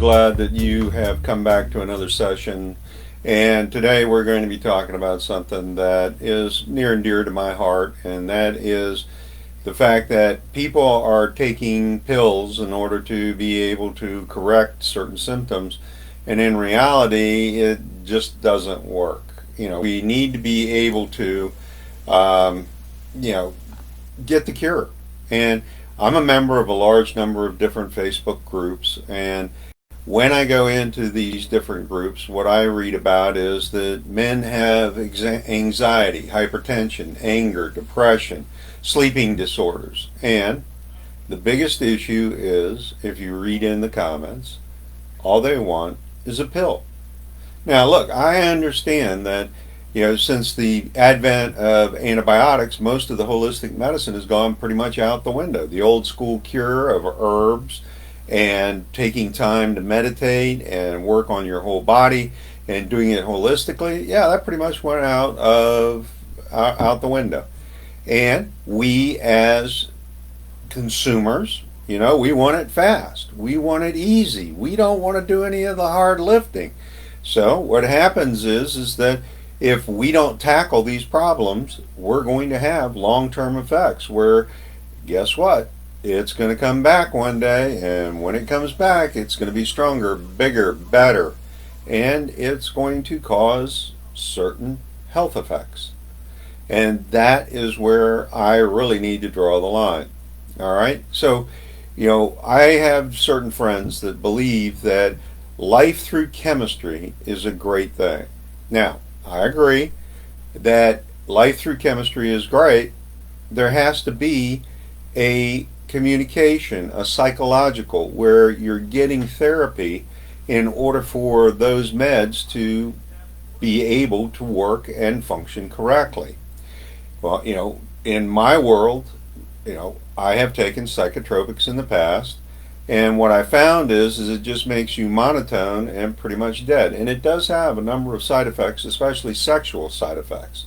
glad that you have come back to another session. And today we're going to be talking about something that is near and dear to my heart, and that is the fact that people are taking pills in order to be able to correct certain symptoms, and in reality, it just doesn't work. We need to be able to, um, you know, get the cure. And I'm a member of a large number of different Facebook groups, and when I go into these different groups, what I read about is that men have anxiety, hypertension, anger, depression, sleeping disorders. And the biggest issue is, if you read in the comments, all they want is a pill. Now, look, I understand that, since the advent of antibiotics, most of the holistic medicine has gone pretty much out the window. The old school cure of herbs and taking time to meditate and work on your whole body and doing it holistically, yeah, that pretty much went out the window. And we as consumers, we want it fast. We want it easy. We don't want to do any of the hard lifting. So what happens is that if we don't tackle these problems, we're going to have long-term effects where, guess what? It's going to come back one day, and when it comes back, it's going to be stronger, bigger, better, and it's going to cause certain health effects. And that is where I really need to draw the line. All right? So, I have certain friends that believe that life through chemistry is a great thing. Now, I agree that life through chemistry is great. There has to be a communication, a psychological, where you're getting therapy in order for those meds to be able to work and function correctly. Well, in my world, I have taken psychotropics in the past, and what I found is it just makes you monotone and pretty much dead. And it does have a number of side effects, especially sexual side effects.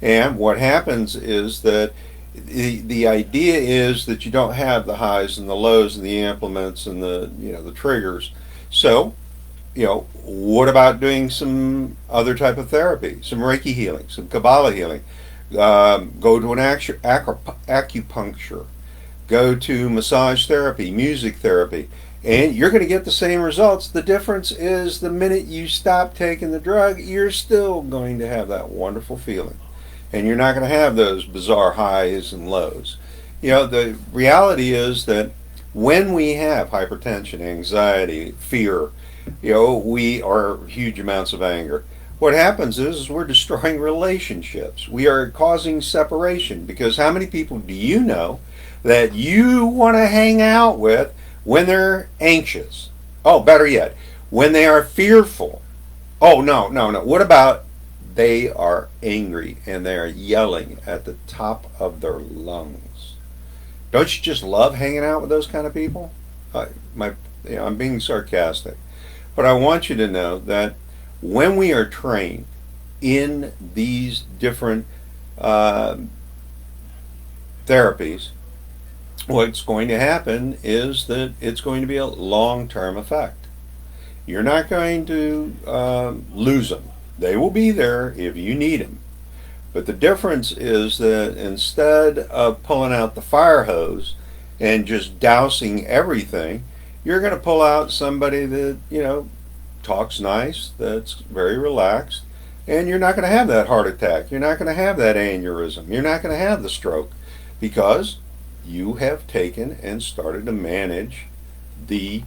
And what happens is that the idea is that you don't have the highs and the lows and the implements and the triggers. So, what about doing some other type of therapy, some Reiki healing, some Kabbalah healing? Go to an acupuncture, go to massage therapy, music therapy, and you're going to get the same results. The difference is the minute you stop taking the drug, you're still going to have that wonderful feeling. And you're not going to have those bizarre highs and lows. The reality is that when we have hypertension, anxiety, fear, we are huge amounts of anger. What happens is we're destroying relationships. We are causing separation, because how many people do you know that you want to hang out with when they're anxious? Oh, better yet, when they are fearful. Oh, no. What about they are angry and they are yelling at the top of their lungs? Don't you just love hanging out with those kind of people? I'm being sarcastic, but I want you to know that when we are trained in these different therapies, what's going to happen is that it's going to be a long-term effect. You're not going to lose them. They will be there if you need them. But the difference is that instead of pulling out the fire hose and just dousing everything, you're going to pull out somebody that, talks nice, that's very relaxed, and you're not going to have that heart attack. You're not going to have that aneurysm. You're not going to have the stroke, because you have taken and started to manage the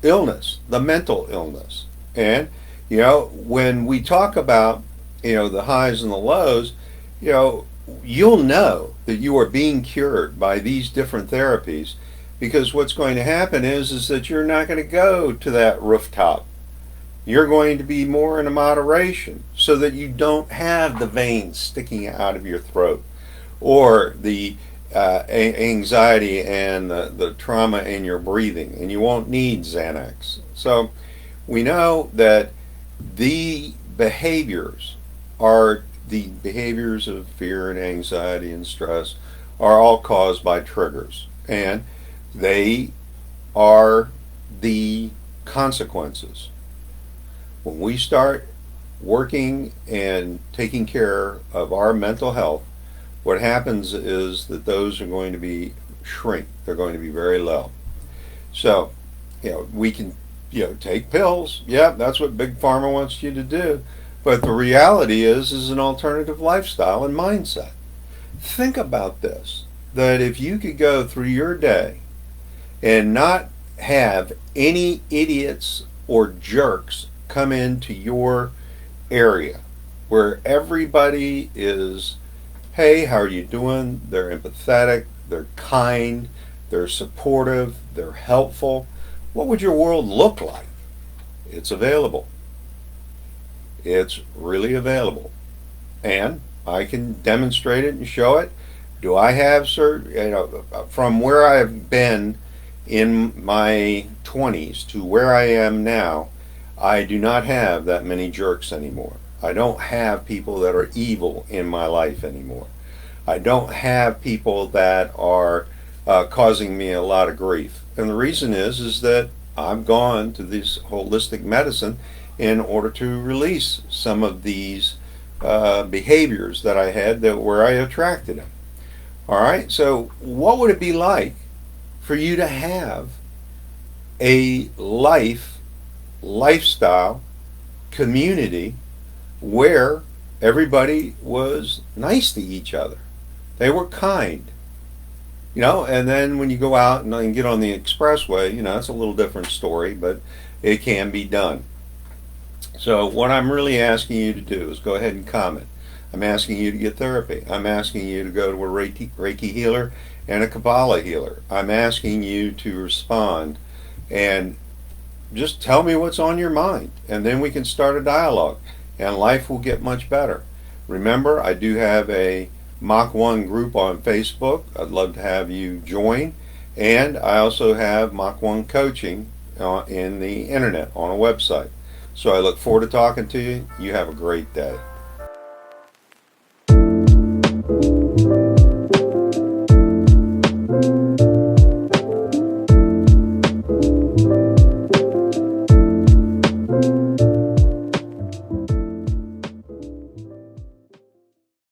illness, the mental illness. And, when we talk about, the highs and the lows, you'll know that you are being cured by these different therapies, because what's going to happen is that you're not going to go to that rooftop. You're going to be more in a moderation, so that you don't have the veins sticking out of your throat, or the anxiety and the trauma in your breathing, and you won't need Xanax. So we know that the behaviors of fear and anxiety and stress are all caused by triggers, and they are the consequences. When we start working and taking care of our mental health, what happens is that those are going to be shrink. They're going to be very low. So, we can, take pills. Yeah, that's what big pharma wants you to do. But the reality is an alternative lifestyle and mindset. Think about this, that if you could go through your day and not have any idiots or jerks come into your area, where everybody is, hey, how are you doing? They're empathetic, they're kind, they're supportive, they're helpful. What would your world look like? It's available. It's really available. And I can demonstrate it and show it. Do I have certain, from where I've been in my 20s to where I am now, I do not have that many jerks anymore. I don't have people that are evil in my life anymore. I don't have people that are causing me a lot of grief. And the reason is that I've gone to this holistic medicine in order to release some of these behaviors that I had that where I attracted them. All right, so what would it be like for you to have a lifestyle, community where everybody was nice to each other? They were kind. And then when you go out and get on the expressway, it's a little different story, but it can be done. So what I'm really asking you to do is go ahead and comment. I'm asking you to get therapy. I'm asking you to go to a Reiki healer and a Kabbalah healer. I'm asking you to respond and just tell me what's on your mind, and then we can start a dialogue, and life will get much better. Remember, I do have a Mach 1 group on Facebook. I'd love to have you join. And I also have Mach 1 coaching in the internet on a website. So I look forward to talking to you. You have a great day.